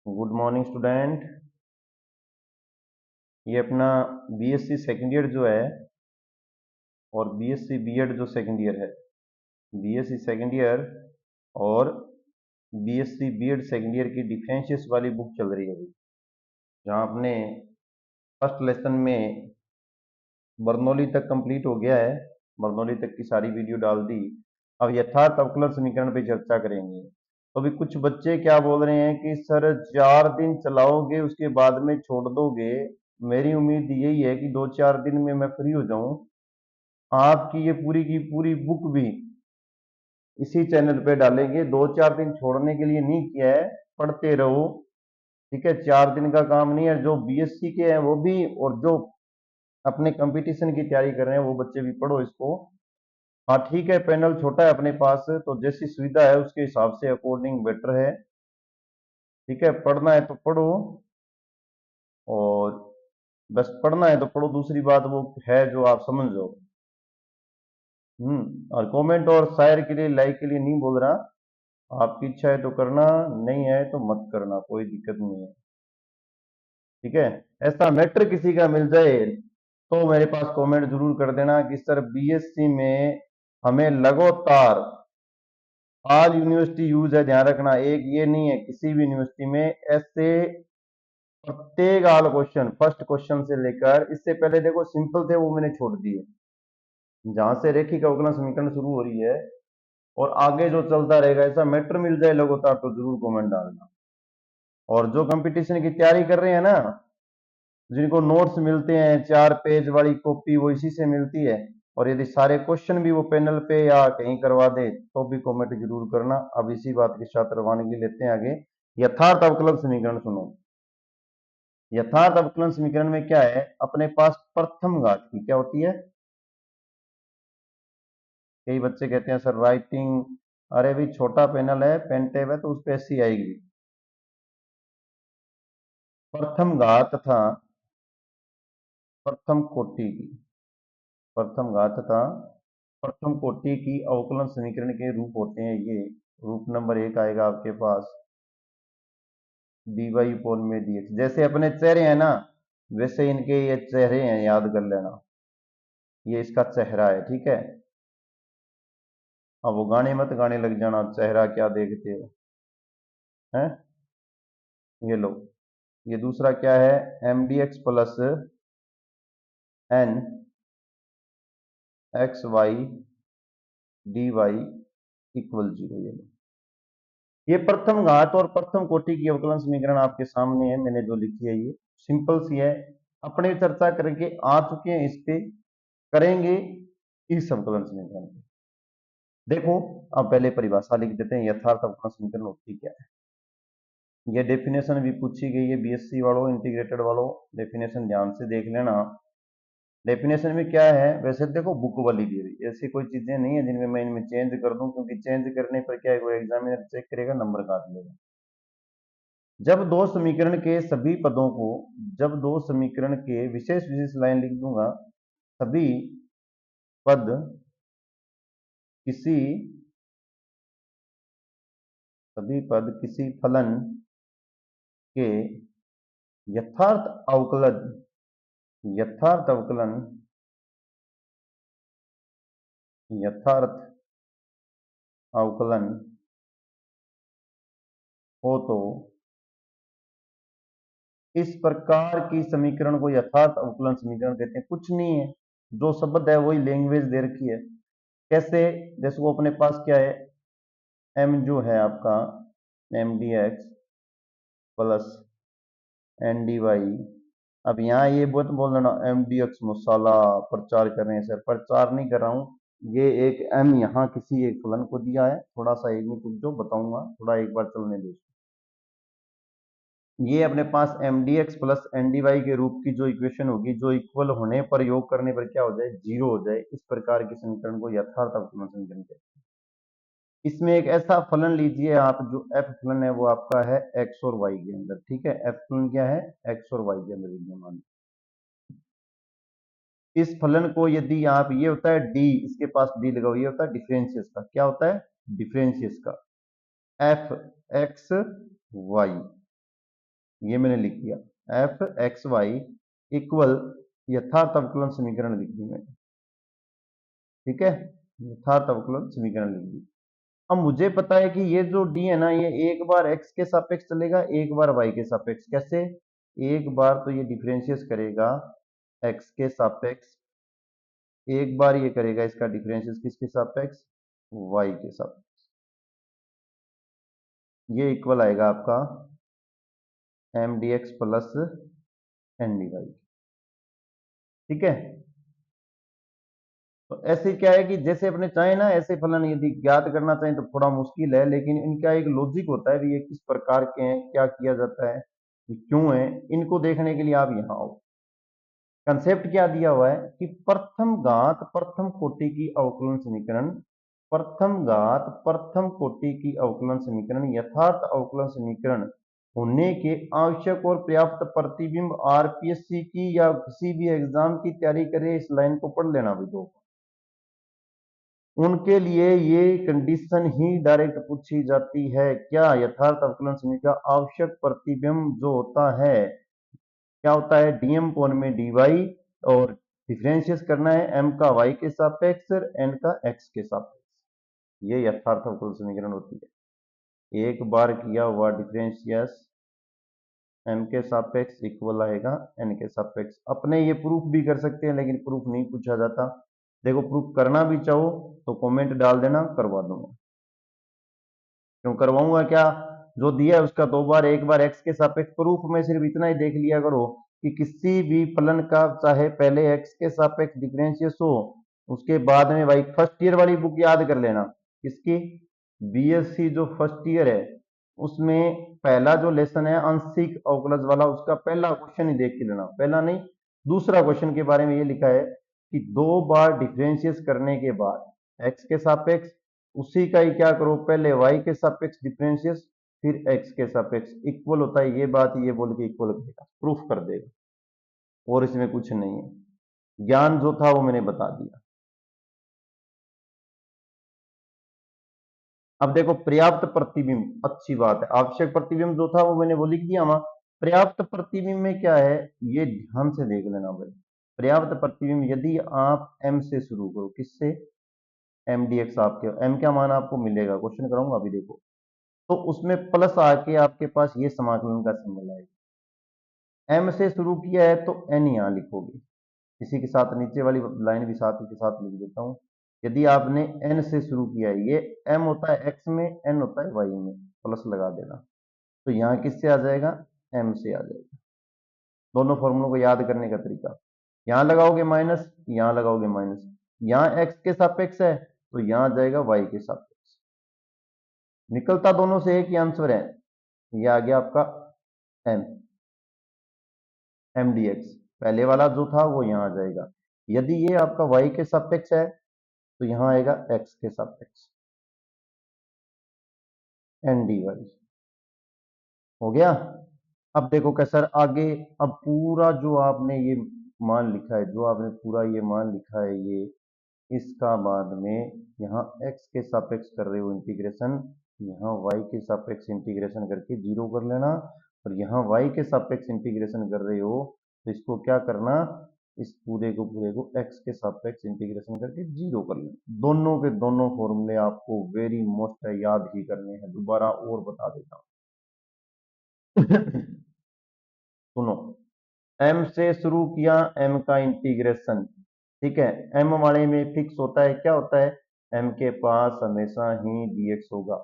Good morning student. ये अपना BSc second year जो है और बीएससी बीएड जो सेकेंड ईयर है, बीएससी सेकेंड ईयर और बीएससी बीएड सेकेंड ईयर की डिफरेंशियस वाली बुक चल रही है अभी, जहाँ अपने फर्स्ट लेसन में बर्नौली तक कंप्लीट हो गया है। बर्नौली तक की सारी वीडियो डाल दी। अब यथार्थ अवकलन समीकरण पे चर्चा करेंगे। तो अभी कुछ बच्चे क्या बोल रहे हैं कि सर 4 दिन चलाओगे उसके बाद में छोड़ दोगे। मेरी उम्मीद यही है कि 2-4 दिन में मैं फ्री हो जाऊं। आपकी ये पूरी की पूरी बुक भी इसी चैनल पे डालेंगे। 2-4 दिन छोड़ने के लिए नहीं किया है, पढ़ते रहो। ठीक है, 4 दिन का काम नहीं है। जो बीएससी के हैं वो भी, और जो अपने कंपटीशन की तैयारी कर रहे हैं वो बच्चे भी पढ़ो इसको। हाँ ठीक है, पैनल छोटा है अपने पास, तो जैसी सुविधा है उसके हिसाब से अकॉर्डिंग बेटर है। ठीक है, पढ़ना है तो पढ़ो, और बस पढ़ना है तो पढ़ो, दूसरी बात वो है जो आप समझ जाओ। और कमेंट और शायर के लिए, लाइक के लिए नहीं बोल रहा। आपकी इच्छा है तो करना, नहीं है तो मत करना, कोई दिक्कत नहीं है। ठीक है, ऐसा मैटर किसी का मिल जाए तो मेरे पास कमेंट जरूर कर देना कि सर बीएससी में हमें लगातार ऑल यूनिवर्सिटी यूज है, ध्यान रखना। एक ये नहीं है, किसी भी यूनिवर्सिटी में ऐसे प्रत्येक ऑल क्वेश्चन, फर्स्ट क्वेश्चन से लेकर, इससे पहले देखो सिंपल थे वो मैंने छोड़ दिए। जहां से रेखिक अवकलन समीकरण शुरू हो रही है और आगे जो चलता रहेगा, ऐसा मैटर मिल जाए लगातार तो जरूर कमेंट डालना। और जो कंपटीशन की तैयारी कर रहे हैं ना, जिनको नोट्स मिलते हैं 4 पेज वाली कॉपी, वो इसी से मिलती है। और यदि सारे क्वेश्चन भी वो पैनल पे या कहीं करवा दे तो भी कमेंट जरूर करना। अब इसी बात के साथ रवानगी लेते हैं आगे। यथार्थ अवकलन समीकरण सुनो। यथार्थ अवकलन समीकरण में क्या है, अपने पास प्रथम घात की क्या होती है। कई बच्चे कहते हैं सर राइटिंग, अरे भी छोटा पैनल है, पेन टैब है, तो उस पर ऐसी आएगी। प्रथम घात तथा प्रथम कोटि की, प्रथम घात तथा प्रथम कोटि की अवकलन समीकरण के रूप होते हैं ये। रूप नंबर 1 आएगा आपके पास dy अपॉन में dx। जैसे अपने चेहरे हैं ना, वैसे इनके ये चेहरे हैं, याद कर लेना। ये इसका चेहरा है, ठीक है। अब वो गाने मत गाने लग जाना, चेहरा क्या देखते हो, हैं। ये लो, ये दूसरा क्या है, M D X plus N X Y D Y equal 0। ये लो, ये प्रथम घात और प्रथम कोटि की अवकलन समीकरण आपके सामने है। मैंने जो लिखी है ये सिंपल सी है, अपने चर्चा करके आ चुके हैं, इस पे करेंगे इस अवकलन समीकरण पे। देखो, अब पहले परिभाषा लिख देते हैं, यथार्थ अवकलन समीकरण होती क्या है। ये डेफिनेशन भी पूछी गई है बीएससी वालों, इंटीग्रेटेड वालों, डेफिनेशन ध्यान से देख लेना। डेफिनेशन में क्या है, वैसे देखो बुक वाली दी हुई, ऐसी कोई चीजें नहीं है जिनमें मैं इनमें चेंज कर दूं, क्योंकि चेंज करने पर क्या है, कोई एग्जामिनर चेक करेगा, नंबर काट लेगा। जब दो समीकरण के सभी पदों को, जब दो समीकरण के विशेष विशेष लाइन लिख दूंगा, सभी पद किसी सभी पद किसी फलन के यथार्थ अवकलन, यथार्थ अवकलन, यथार्थ अवकलन हो तो इस प्रकार की समीकरण को यथार्थ अवकलन समीकरण कहते हैं। कुछ नहीं है, जो शब्द है वही लैंग्वेज दे रखी है। कैसे, जैसे वो अपने पास क्या है, एम जो है आपका M D X plus N D Y. अब यहाँ ये बहुत बोल देना एम डी एक्स मसाला, प्रचार कर रहे हैं सर, प्रचार नहीं कर रहा हूँ। ये एक एम यहाँ किसी एक फलन को दिया है, थोड़ा सा एक में कुछ जो बताऊंगा, थोड़ा एक बार चलने दो। ये अपने पास M D X plus N D Y के रूप की जो इक्वेशन होगी, जो इक्वल होने पर, योग करने पर क्या हो जाए, 0 हो जाए, इस प्रकार के समीकरण को यथार्थ अवकलन समीकरण कहते हैं। इसमें एक ऐसा फलन लीजिए आप, जो एफ फलन है वो आपका है एक्स और वाई के अंदर। ठीक है, एफ फलन क्या है, एक्स और वाई के अंदर विद्यमान। इस फलन को यदि आप, ये होता है डी, इसके पास डी लगाओ, ये होता है डिफरेंशियस का, क्या होता है, डिफरेंशियस का, एफ एक्स वाई। ये मैंने लिख दिया, एफ एक्स वाई इक्वल यथार्थ अवकलन समीकरण लिख दी मैंने, ठीक है, यथार्थ अवकलन समीकरण लिख दी। अब मुझे पता है कि ये जो डी है ना, ये एक बार एक्स के सापेक्ष चलेगा, एक बार वाई के सापेक्ष। कैसे? एक बार तो ये डिफरेंशिएट करेगा एक्स के सापेक्ष, एक बार ये करेगा इसका डिफरेंशिएट किसके सापेक्ष? वाई के सापेक्ष। ये इक्वल आएगा आपका M D X plus N D Y, ठीक है। तो ऐसे क्या है कि जैसे अपने चाहे ना ऐसे फलन यदि ज्ञात करना चाहें तो थोड़ा मुश्किल है, लेकिन इनका एक लॉजिक होता है भी ये किस प्रकार के हैं, क्या किया जाता है, क्यों है, इनको देखने के लिए आप यहाँ आओ। कंसेप्ट क्या दिया हुआ है कि प्रथम घात प्रथम कोटि की अवकलन समीकरण, प्रथम घात प्रथम कोटि की अवकलन समीकरण यथार्थ अवकलन समीकरण होने के आवश्यक और पर्याप्त प्रतिबिंब आरपीएससी की या किसी भी एग्जाम की तैयारी करे, इस लाइन को पढ़ लेना भी दो, उनके लिए ये कंडीशन ही डायरेक्ट पूछी जाती है। क्या? यथार्थ अवकलन समीकरण आवश्यक प्रतिबिंब जो होता है क्या होता है? डीएम कोण में डीवाई, और डिफरेंशिएट करना है एम का वाई के सापेक्ष और एन का एक्स के सापेक्ष। ये यथार्थ अवकलन समीकरण होती है। एक बार किया हुआ डिफरेंशिएट एम के सापेक्ष इक्वल आएगा एन के सापेक्ष। अपने ये प्रूफ भी कर सकते हैं, लेकिन प्रूफ नहीं पूछा जाता। देखो, प्रूफ करना भी चाहो तो कमेंट डाल देना, करवा दूंगा। क्यों करवाऊंगा? क्या जो दिया है उसका दो बार, एक बार एक्स के सापेक्ष प्रूफ में सिर्फ इतना ही देख लिया करो कि किसी भी फलन का चाहे पहले एक्स के सापेक्ष डिफरेंशिएट हो, उसके बाद में भाई फर्स्ट ईयर वाली बुक याद कर लेना, किसकी? बीएससी जो फर्स्ट ईयर है उसमें पहला जो लेसन है आंशिक अवकलज वाला, उसका पहला क्वेश्चन ही देख के लेना, पहला नहीं दूसरा क्वेश्चन के बारे में ये लिखा है कि दो बार डिफरेंशिएट करने के बाद एक्स के सापेक्ष उसी का ही क्या करो, पहले y के सापेक्ष डिफरेंशिएट फिर x के सापेक्ष इक्वल होता है, ये बात ये बोल के इक्वल करेगा, प्रूफ कर देगा, और इसमें कुछ नहीं है। ज्ञान जो था वो मैंने बता दिया। अब देखो, पर्याप्त प्रतिबिंब, अच्छी बात है। आवश्यक प्रतिबिंब जो था वो मैंने वो लिख दिया वहां। पर्याप्त प्रतिबिंब में क्या है, ये ध्यान से देख लेना भाई। पर्याप्त प्रतिबिंब यदि आप m से शुरू करो, किससे? एम डी एक्स, आपके m का मान आपको मिलेगा, क्वेश्चन कराऊंगा अभी देखो, तो उसमें प्लस आके आपके पास ये समाकलन का सिंबल आएगा। एम से शुरू किया है तो एन यहां लिखोगे, इसी के साथ नीचे वाली लाइन भी साथ ही के साथ लिख देता हूं। यदि आपने एन से शुरू किया है, ये एम होता है एक्स में, एन होता है वाई में, प्लस लगा देना, तो यहाँ किससे आ जाएगा? एम से आ जाएगा। दोनों फॉर्मूलों को याद करने का तरीका, यहां लगाओगे माइनस, यहां लगाओगे माइनस, यहां एक्स के सापेक्ष है तो यहां आ जाएगा वाई के सापेक्ष, निकलता दोनों से एक ही आंसर है, ये आ गया आपका एम, एम डी एक्स। पहले वाला जो था वो यहाँ आ जाएगा। यदि ये आपका y के सापेक्ष है तो यहाँ आएगा x के सापेक्ष, एन डी वाई। हो गया। अब देखो कैसा आगे, अब पूरा जो आपने ये मान लिखा है, जो आपने पूरा ये मान लिखा है, ये इसका बाद में यहाँ x के सापेक्ष कर रहे हो इंटीग्रेशन, यहाँ y के सापेक्ष इंटीग्रेशन करके जीरो कर लेना, और यहाँ y के सापेक्ष इंटीग्रेशन कर रहे हो तो इसको क्या करना, इस पूरे को x के सापेक्ष इंटीग्रेशन करके जीरो कर लेना। दोनों के दोनों फॉर्मूले आपको वेरी मोस्ट है, याद ही करने हैं। दोबारा और बता देता हूँ। सुनो, m से शुरू किया, m का इंटीग्रेशन, ठीक है, m वाले में फिक्स होता है, क्या होता है, m के पास हमेशा ही dx होगा,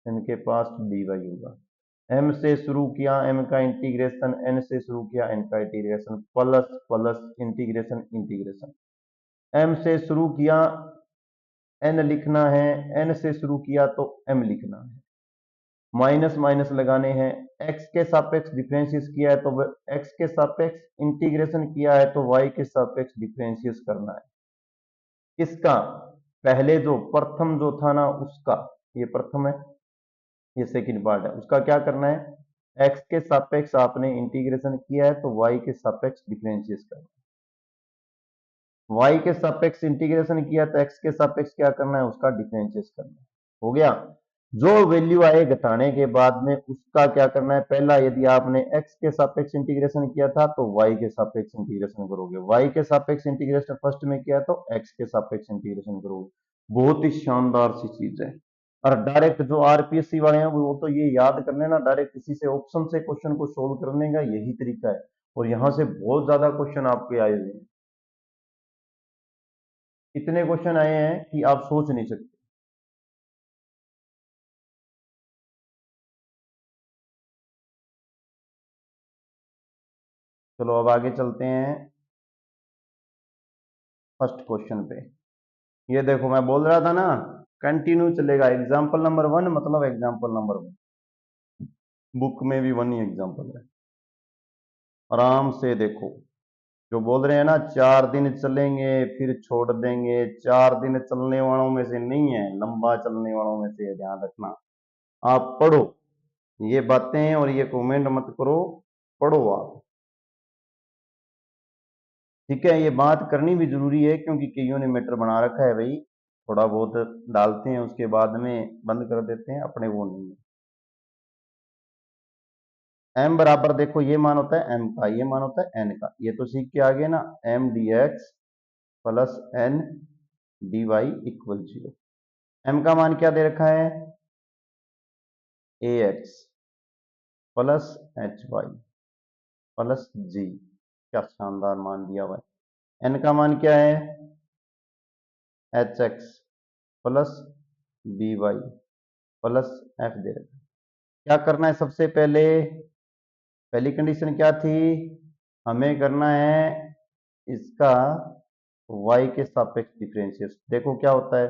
n के पास dy होगा। m से शुरू किया, m का इंटीग्रेशन, n से शुरू किया, n का integration, plus plus integration integration, m से शुरू किया n लिखना है, n से शुरू किया तो m लिखना है, माइनस माइनस लगाने हैं, x के सापेक्ष डिफरेंशिएट किया है तो x के सापेक्ष इंटीग्रेशन किया है तो y के सापेक्ष डिफरेंशिएट करना है। इसका पहले जो प्रथम जो था ना उसका, ये प्रथम है, ये सेकंड पार्ट है, उसका क्या करना है, x के सापेक्ष आपने इंटीग्रेशन किया है तो y के सापेक्ष डिफरेंशिएट करना है। y के सापेक्ष इंटीग्रेशन किया तो x के सापेक्ष क्या करना है, उसका डिफरेंशिएट करना है। हो गया। जो वैल्यू आए घटाने के बाद में उसका क्या करना है, पहला यदि आपने x के सापेक्ष इंटीग्रेशन किया था तो y के सापेक्ष इंटीग्रेशन करोगे, y के सापेक्ष इंटीग्रेशन फर्स्ट में किया तो x के सापेक्ष इंटीग्रेशन करोगे। बहुत ही शानदार सी चीज है। और डायरेक्ट जो आरपीएससी वाले हैं वो तो ये याद कर लेना, डायरेक्ट इसी से ऑप्शन से क्वेश्चन को सोल्व करने का यही तरीका है। और यहां से बहुत ज्यादा क्वेश्चन आपके आए हुए हैं, इतने क्वेश्चन आए हैं कि आप सोच नहीं सकते। चलो अब आगे चलते हैं फर्स्ट क्वेश्चन पे। ये देखो मैं बोल रहा था ना कंटिन्यू चलेगा, एग्जाम्पल नंबर 1 मतलब एग्जाम्पल नंबर 1, बुक में भी 1 ही एग्जाम्पल है। आराम से देखो, जो बोल रहे हैं ना 4 दिन चलेंगे फिर छोड़ देंगे, 4 दिन चलने वालों में से नहीं है, लंबा चलने वालों में से है, ध्यान रखना। आप पढ़ो ये बातें और ये कमेंट मत करो, पढ़ो आप, ठीक है। ये बात करनी भी जरूरी है क्योंकि कईयों ने मैटर बना रखा है भाई, थोड़ा बहुत डालते हैं उसके बाद में बंद कर देते हैं, अपने वो नहीं है। m बराबर देखो ये मान होता है m का, ये मान होता है n का, ये तो सीख के आ गए ना, m dx plus n dy equal 0। m का मान क्या दे रखा है, ax plus hy plus g, क्या शानदार मान दिया हुआ है। n का मान क्या है, hx plus by plus f दे रखा है। क्या करना है, सबसे पहले पहली कंडीशन क्या थी, हमें करना है इसका y के सापेक्ष डिफरेंशियल। देखो क्या होता है,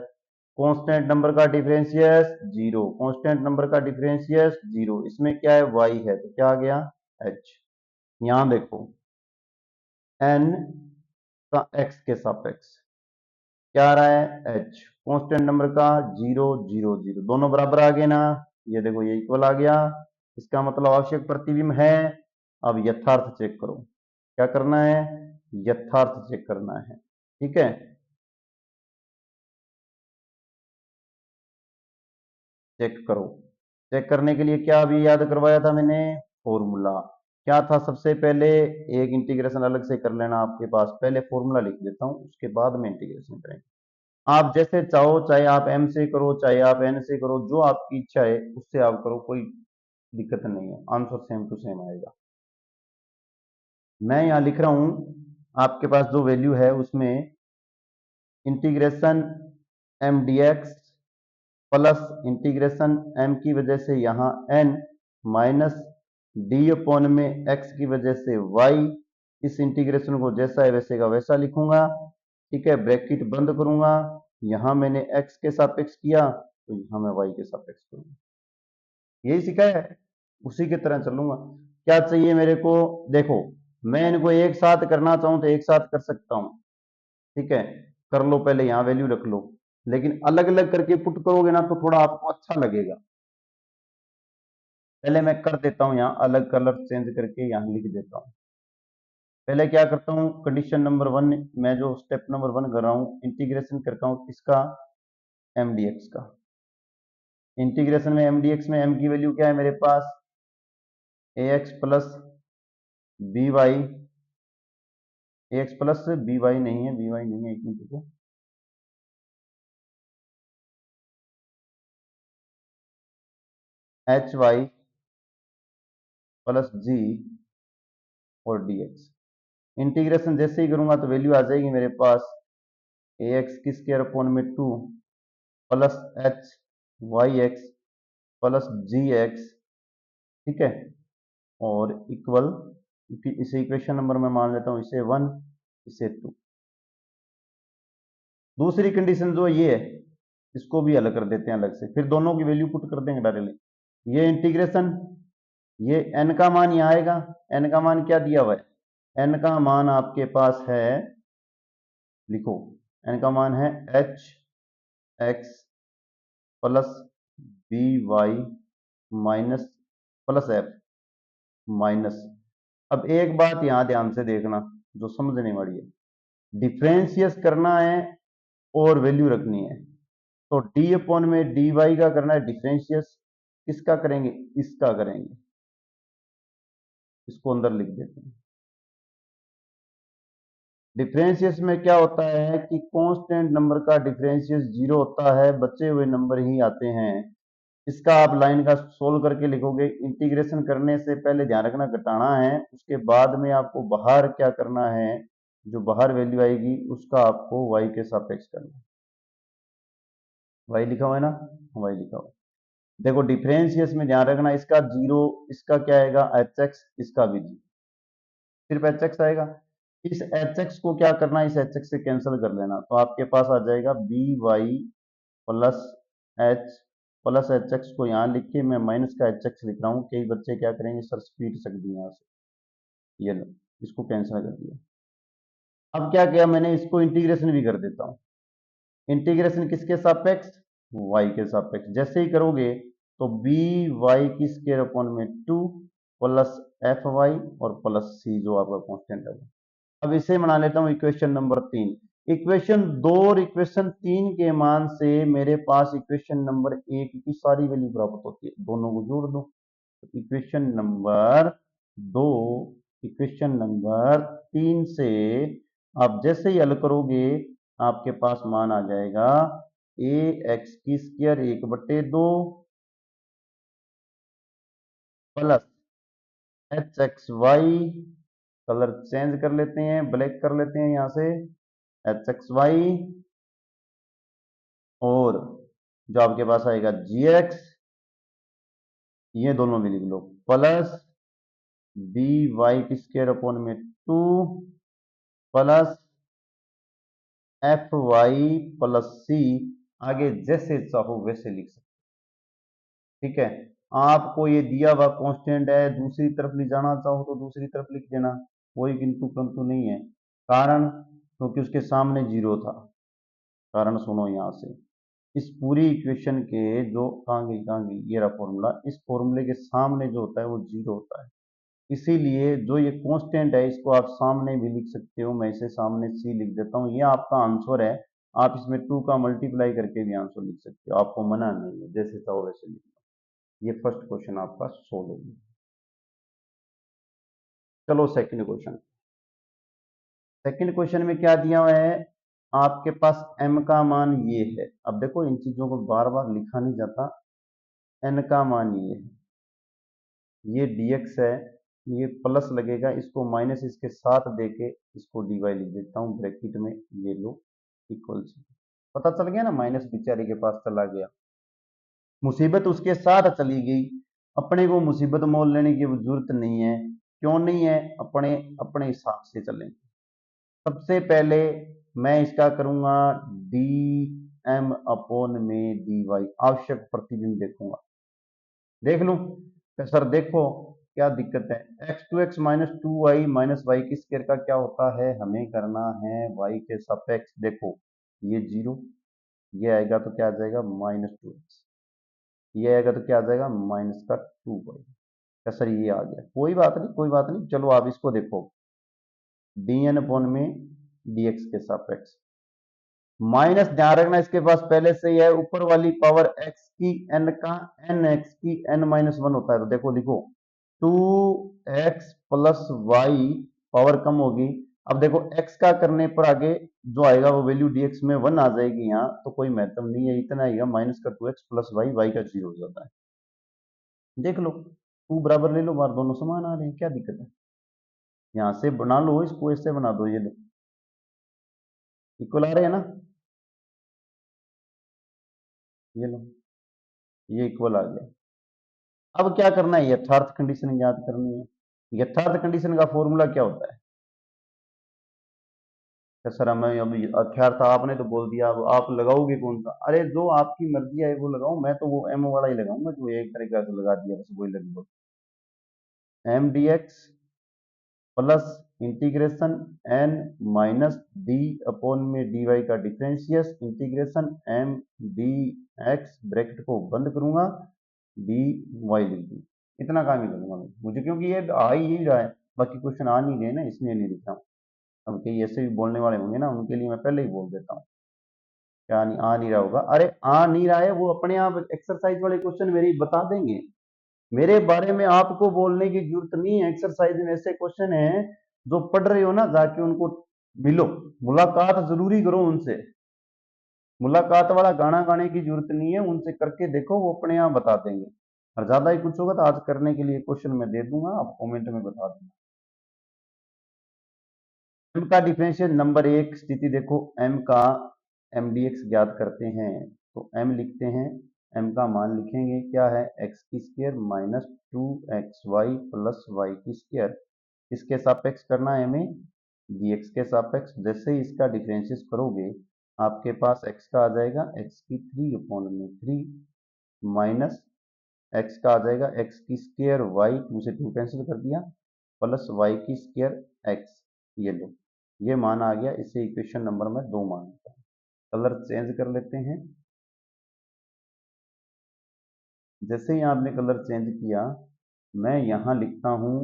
कांस्टेंट नंबर का डिफरेंशियल 0, कांस्टेंट नंबर का डिफरेंशियल 0, इसमें क्या है y है तो क्या आ गया h। यहां देखो n का x के सापेक्ष क्या आ रहा है h, कांस्टेंट नंबर का 0 0 0, दोनों बराबर आ गए ना, ये देखो ये इक्वल आ गया, इसका मतलब आवश्यक प्रतिबिंब है। अब यथार्थ चेक करो, क्या करना है, यथार्थ चेक करना है, ठीक है। चेक करो, चेक करने के लिए क्या अभी याद करवाया था मैंने, फॉर्मूला क्या था, सबसे पहले एक इंटीग्रेशन अलग से कर लेना आपके पास, पहले फॉर्मूला लिख देता हूं उसके बाद में इंटीग्रेशन करेंगे। आप जैसे चाहो, चाहे आप m से करो चाहे आप n से करो, जो आपकी इच्छा है उससे आप करो, कोई दिक्कत नहीं है, आंसर सेम टू सेम आएगा। मैं यहां लिख रहा हूं आपके पास जो वैल्यू है उसमें integration m dx plus integration m की वजह से यहां n माइनस डी अपॉन में x की वजह से y, इस इंटीग्रेशन को जैसा है वैसे का वैसा लिखूंगा, ठीक है। ब्रैकेट बंद करूंगा, यहां मैंने x के सापेक्ष किया तो यहां मैं y के सापेक्ष करूंगा, यही सिखाया है, उसी की तरह चलूंगा। क्या चाहिए मेरे को, देखो मैं इनको एक साथ करना चाहूं तो एक साथ कर सकता हूं, ठीक है, कर लो, पहले यहां वैल्यू रख लो, लेकिन अलग अलग करके पुट करोगे ना तो थोड़ा आपको अच्छा लगेगा। पहले मैं कर देता हूं, यहां अलग कलर चेंज करके यहां लिख देता हूं। पहले क्या करता हूं, कंडीशन नंबर 1, मैं जो स्टेप नंबर 1 कर रहा हूं, इंटीग्रेशन करता हूं किसका, mdx का। इंटीग्रेशन में mdx में m की वैल्यू क्या है मेरे पास, ax plus by, ax plus by नहीं है, by नहीं है, एक मिनट रुको, hy प्लस g और dx। इंटीग्रेशन जैसे ही करूंगा तो वैल्यू आ जाएगी मेरे पास ax की स्क्वायर अपॉन में 2 plus h yx plus gx, ठीक है, और इक्वल, इसे इक्वेशन नंबर में मान लेता हूं, इसे 1 इसे 2। दूसरी कंडीशन जो ये है इसको भी अलग कर देते हैं अलग से, फिर दोनों की वैल्यू पुट कर देंगे डायरेक्टली। ये इंटीग्रेशन, ये n का मान यहाँ आएगा, n का मान क्या दिया हुआ है, n का मान आपके पास है, लिखो n का मान है h x plus B Y minus plus F minus. अब एक बात यहां ध्यान से देखना जो समझने वाली है, डिफरेंशियस करना है और वैल्यू रखनी है, तो डी अपॉन में डी वाई का करना है डिफरेंशियस, किसका करेंगे, इसका करेंगे, इसको अंदर लिख देते हैं। डिफरेंशियस में क्या होता है कि कांस्टेंट नंबर का डिफरेंशियस जीरो होता है, बचे हुए नंबर ही आते हैं। इसका आप लाइन का सोल्व करके लिखोगे। इंटीग्रेशन करने से पहले ध्यान रखना घटाना है, उसके बाद में आपको बाहर क्या करना है, जो बाहर वैल्यू आएगी उसका आपको y के सापेक्ष करना है। y लिखा हुआ है ना, y लिखा हुआ है। देखो डिफरेंशियस में ध्यान रखना, इसका जीरो, इसका क्या आएगा एच एक्स, इसका भी जीरो, सिर्फ एच एक्स आएगा। इस एच एक्स को क्या करना है, इस एच एक्स से कैंसिल कर लेना, तो आपके पास आ जाएगा B Y plus H, plus H X को यहाँ लिख के मैं माइनस का एच एक्स लिख रहा हूँ। कई बच्चे क्या करेंगे सर स्पीड सक दी यहाँ से, ये लो इसको कैंसिल कर दिया। अब क्या किया मैंने, इसको इंटीग्रेशन भी कर देता हूँ। इंटीग्रेशन किसके सापेक्ष, वाई के सापेक्ष। जैसे ही करोगे तो बी वाई की स्क्वायर अपॉन में 2 प्लस एफ वाई और प्लस सी जो आपका कांस्टेंट है वो। अब इसे बना लेता हूं इक्वेशन नंबर 3। इक्वेशन 2 और इक्वेशन 3 के मान से मेरे पास इक्वेशन नंबर 1 की सारी वैल्यू प्राप्त होती है, दोनों को जोड़ दो। तो इक्वेशन नंबर 2 इक्वेशन नंबर 3 से आप जैसे ही हल करोगे आपके पास मान आ जाएगा ए एक्स की square 1/2 plus H X Y, colour change कर लेते हैं, ब्लैक कर लेते हैं यहां से, एच एक्स वाई, और जो आपके पास आएगा जी एक्स, ये दोनों भी लिख लो, प्लस बी वाई की स्क्वायर अपॉन में 2 प्लस एफ वाई प्लस सी। आगे जैसे चाहो वैसे लिख सकते, ठीक है। आपको ये दिया हुआ कांस्टेंट है, दूसरी तरफ ले जाना चाहो तो दूसरी तरफ लिख देना, कोई किंतु परंतु नहीं है। कारण क्योंकि उसके सामने जीरो था। कारण सुनो यहां से, इस पूरी इक्वेशन के जो कहाँ गई ये रहा फॉर्मूला, इस फॉर्मूले के सामने जो होता है वो जीरो होता है। इसीलिए जो ये कांस्टेंट है इसको आप सामने भी लिख सकते हो, मैं इसे सामने सी लिख देता हूँ, ये आपका आंसर है। आप इसमें 2 का मल्टीप्लाई करके भी आंसर लिख सकते हो, आपको मना नहीं है, जैसे चाहो वैसे लिख लो। ये फर्स्ट क्वेश्चन आपका सोल्व हो गया। चलो सेकंड क्वेश्चन। सेकंड क्वेश्चन में क्या दिया हुआ है, आपके पास m का मान ये है। अब देखो इन चीजों को बार बार लिखा नहीं जाता। n का मान ये है, ये dx है, ये प्लस लगेगा, इसको माइनस इसके साथ देके इसको dy लिख देता हूँ ब्रैकेट में, ये लो इक्वल से। पता चल गया ना, माइनस बेचारे के पास चला गया, मुसीबत उसके साथ चली गई। अपने को मुसीबत मोल लेने की जरूरत नहीं है। क्यों नहीं है, अपने अपने हिसाब से चलें। सबसे पहले मैं इसका करूंगा डी एम अपॉन में डी वाई, आवश्यक प्रतिबिंब देखूंगा। देख लूं तो सर देखो क्या दिक्कत है, x2x-2y माइनस वाई की स्क्वायर का क्या होता है, हमें करना है y के सापेक्ष। देखो ये जीरो, ये आएगा तो क्या आ जाएगा -2x, ये आएगा तो क्या आ जाएगा माइनस का 2y। सर ये आ गया, कोई बात नहीं कोई बात नहीं, चलो आप इसको देखो डी एन अपॉन में dx के सापेक्ष। माइनस ध्यान रखना इसके पास पहले से ही है, ऊपर वाली पावर x की n का n x की n-1 होता है, तो देखो लिखो 2x प्लस वाई, पावर कम होगी। अब देखो x का करने पर आगे जो आएगा वो वैल्यू dx में 1 आ जाएगी, यहाँ तो कोई महत्व नहीं है, इतना आएगा माइनस का 2x प्लस वाई, वाई का 0 हो जाता है। देख लो 2 बराबर ले लो, बार दोनों समान आ रहे हैं, क्या दिक्कत है। यहाँ से बना लो, इसको ऐसे बना दो, ये लो इक्वल आ रहे हैं ना, ये लो ये इक्वल आ गया। अब क्या करना है, यथार्थ कंडीशन याद करनी है। यथार्थ कंडीशन का फॉर्मूला क्या होता है, तो सर हमें अब यथार्थ आपने तो बोल दिया, अब आप लगाओगे कौन सा, अरे जो आपकी मर्जी है वो लगाओ, मैं तो वो एम वाला ही लगाऊंगा जो एक तरीका से लगा दिया, बस वही लग बोल। M D X plus integration N minus D upon में डी वाई का differentials, integration M D X, bracket को बंद करूंगा, डी वाई लिख दूँ। इतना काम ही करूंगा मैं, मुझे क्योंकि ये आ ही रहा है, बाकी क्वेश्चन आ नहीं रहे ना, इसलिए नहीं लिख रहा हूँ। अब कई ऐसे भी बोलने वाले होंगे ना, उनके लिए मैं पहले ही बोल देता हूँ। क्या नहीं आ नहीं रहा होगा? अरे आ नहीं रहा है, वो अपने आप एक्सरसाइज वाले क्वेश्चन मेरे ही बता देंगे। मेरे बारे में आपको बोलने की जरूरत नहीं है। एक्सरसाइज में ऐसे क्वेश्चन हैं जो पढ़ रहे हो ना, जाके उनको मिलो, मुलाकात जरूरी करो उनसे। मुलाकात वाला गाना गाने की जरूरत नहीं है, उनसे करके देखो, वो अपने आप बता देंगे। और ज्यादा ही कुछ होगा तो आज करने के लिए क्वेश्चन मैं दे दूंगा, आप कमेंट में बता दूंगा। एम का डिफरेंशियल नंबर एक स्थिति देखो, एम का एम डी एक्स ज्ञात करते हैं, तो एम लिखते हैं, एम का मान लिखेंगे क्या है, एक्स की square minus 2xy plus Y की स्क्वायर। किसके सापेक्ष करना है हमें, dx के सापेक्ष। जैसे ही इसका डिफरेंशियल करोगे आपके पास x का आ जाएगा x की 3/3 माइनस x का आ जाएगा x की स्क्वायर y, 2 से 2 कैंसिल कर दिया, प्लस y की स्क्वायर x। ये लो, ये मान आ गया। इसे इक्वेशन नंबर में 2 मान लेता हूं। कलर चेंज कर लेते हैं। जैसे ही आपने कलर चेंज किया, मैं यहां लिखता हूं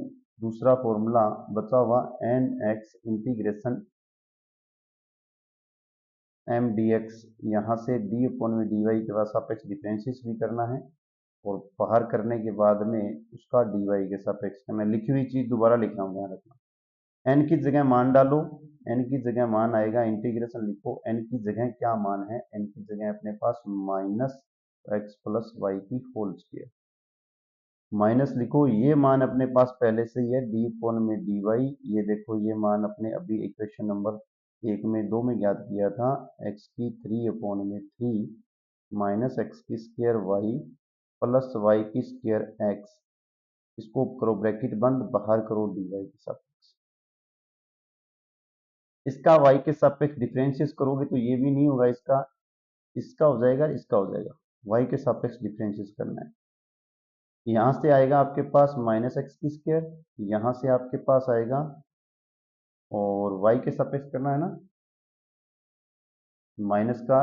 दूसरा फॉर्मूला बचा हुआ, N X integration M D X. यहाँ से डी अपॉन में डी वाई के बाद सापेक्ष डिफरेंशियल भी करना है, और बाहर करने के बाद में उसका डी वाई के सापेक्ष। मैं लिखी हुई चीज दोबारा लिख रहा हूँ, ध्यान रखना। एन की जगह मान डालो, एन की जगह मान आएगा, इंटीग्रेशन लिखो, एन की जगह क्या मान है, एन की जगह अपने पास माइनस एक्स प्लस वाई की होल स्क्वायर। माइनस लिखो, ये मान अपने पास पहले से ही है, डी अपॉन में डी वाई। ये देखो, ये मान अपने अभी इक्वेशन नंबर 1 में 2 में ज्ञात किया था, एक्स की 3/3 माइनस एक्स की स्क्वायर वाई प्लस वाई की स्क्वायर एक्स। इसको करो ब्रैकेट बंद, बाहर करो डी वाई के सापेक्ष। इसका वाई के सापेक्ष डिफरेंशियल करोगे तो ये भी नहीं होगा, इसका इसका हो जाएगा, इसका हो जाएगा। वाई के सापेक्ष डिफरेंशियल करना है। यहां से आएगा आपके पास माइनस एक्स की स्क्वायर, यहां से आपके पास आएगा, और y के सापेक्ष करना है ना, माइनस का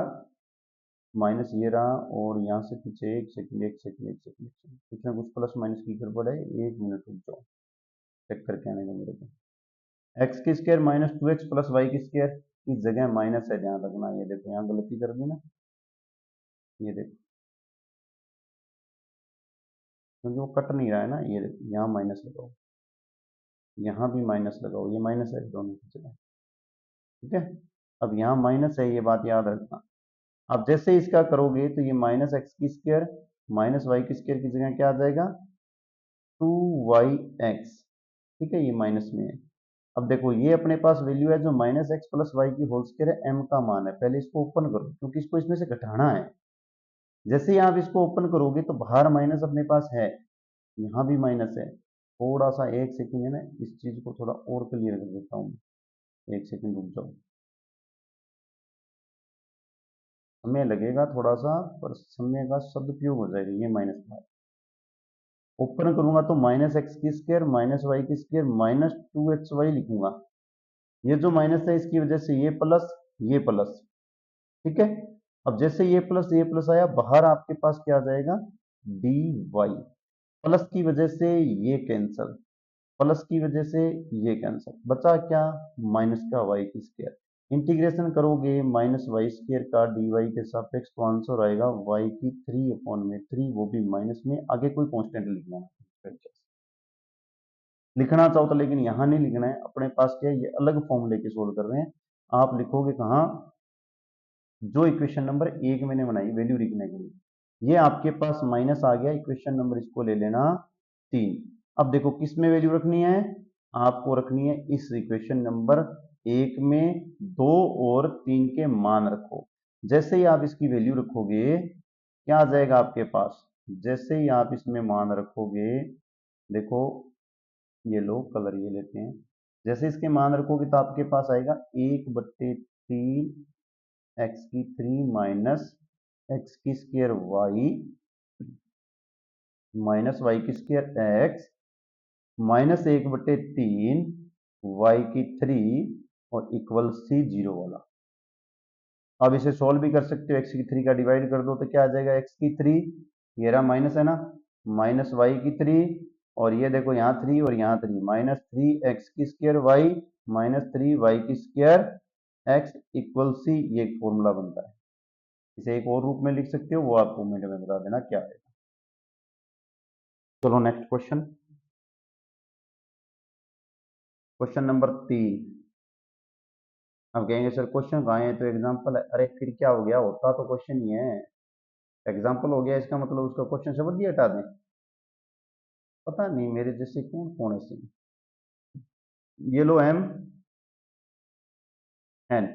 माइनस ये रहा, और यहाँ से पीछे एक सेकंड एक सेकंड एक सेकंड कुछ ना कुछ प्लस माइनस की गड़बड़ है, 1 मिनट रुक जाओ, चेक करके आने का मेरे को। एक्स की square minus 2x plus Y की स्क्वायर की जगह माइनस है, ध्यान रखना। ये देखो यहाँ गलती कर दी ना, ये देखो, क्योंकि वो कट नहीं रहा है ना। ये देखो यहाँ माइनस लगाओ, यहाँ भी माइनस लगाओ, ये माइनस है दोनों की जगह, ठीक है। अब यहाँ माइनस है, ये बात याद रखना। अब जैसे इसका करोगे तो ये माइनस एक्स की स्क्वायर माइनस वाई की स्क्वायर की जगह क्या आ जाएगा, 2yx, ठीक है, ये माइनस में है। अब देखो, ये अपने पास वैल्यू है जो माइनस एक्स प्लस वाई की होल स्क्वायर है, m का मान है। पहले इसको ओपन करो, क्योंकि इसको इसमें से घटाना है। जैसे ही आप इसको ओपन करोगे तो बाहर माइनस अपने पास है, यहाँ भी माइनस है। थोड़ा सा एक सेकंड है ना, इस चीज को थोड़ा और क्लियर कर देता हूँ, एक सेकंड रुक जाओ, समय लगेगा थोड़ा सा, पर समय का सदुपयोग हो जाएगा। ये माइनस का ओपन करूंगा तो माइनस एक्स की स्क्वायर माइनस वाई की स्क्वायर माइनस 2xy लिखूंगा। ये जो माइनस है इसकी वजह से ये प्लस, ठीक है। अब जैसे ये प्लस आया, बाहर आपके पास क्या आ जाएगा, डी वाई। प्लस की वजह से ये कैंसल, प्लस की वजह से ये कैंसल, बचा क्या, माइनस का वाई की स्क्वायर। इंटीग्रेशन करोगे माइनस वाई स्क्वायर का डी वाई के सापेक्ष, तो आंसर आएगा वाई की 3/3, वो भी माइनस में। आगे कोई कॉन्स्टेंट लिखना है लिखना चाहो तो, लेकिन यहां नहीं लिखना है। अपने पास क्या है, ये अलग फॉर्मूले के सोल्व कर रहे हैं। आप लिखोगे कहाँ, जो इक्वेशन नंबर 1 मैंने बनाई वैल्यू लिखने के लिए, ये आपके पास माइनस आ गया, इक्वेशन नंबर इसको ले लेना 3। अब देखो किस में वैल्यू रखनी है, आपको रखनी है इस इक्वेशन नंबर 1 में 2 और 3 के मान रखो। जैसे ही आप इसकी वैल्यू रखोगे क्या आ जाएगा आपके पास, जैसे ही आप इसमें मान रखोगे, देखो ये लो कलर ये लेते हैं, जैसे इसके मान रखोगे तो आपके पास आएगा 1/3 एक्स की 3 माइनस एक्स की स्क्वायर वाई माइनस वाई की स्क्वायर एक्स माइनस 1/3 वाई की 3 और इक्वल सी 0 वाला। अब इसे सॉल्व भी कर सकते हो, एक्स की 3 का डिवाइड कर दो तो क्या आ जाएगा, एक्स की 3, ये रहा माइनस है ना, माइनस वाई की 3, और ये देखो यहाँ 3 और यहाँ 3, माइनस 3 एक्स की स्क्वायर वाई माइनस 3 वाई की स्क्वायर एक्स इक्वल सी, ये फॉर्मूला बनता है। इसे एक और रूप में लिख सकते हो, वो आप कमेंट में बता देना क्या है। चलो नेक्स्ट क्वेश्चन, क्वेश्चन नंबर 3। अब कहेंगे सर क्वेश्चन कहाँ है, तो एग्जाम्पल है। अरे फिर क्या हो गया, होता तो क्वेश्चन ही है, एग्जाम्पल हो गया, इसका मतलब उसका क्वेश्चन शब्द भी हटा दें। पता नहीं मेरे जैसे कौन कौन है इसमें। ये लो एम एन,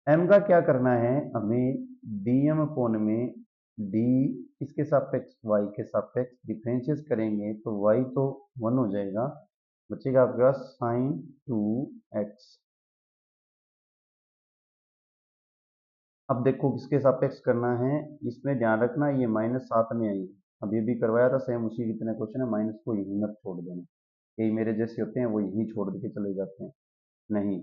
एम का क्या करना है हमें, डीएम कोण में डी किसके सापेक्ष, वाई के सापेक्ष डिफरेंशिएट करेंगे तो वाई तो 1 हो जाएगा, बचेगा आपके पास साइन 2x। अब देखो किसके सापेक्ष करना है, इसमें ध्यान रखना ये -7 में आई, अब ये भी करवाया था सेम उसी कितने क्वेश्चन है, माइनस को यहीं मत छोड़ देना, कई मेरे जैसे होते हैं वो यहीं छोड़ के चले जाते हैं। नहीं,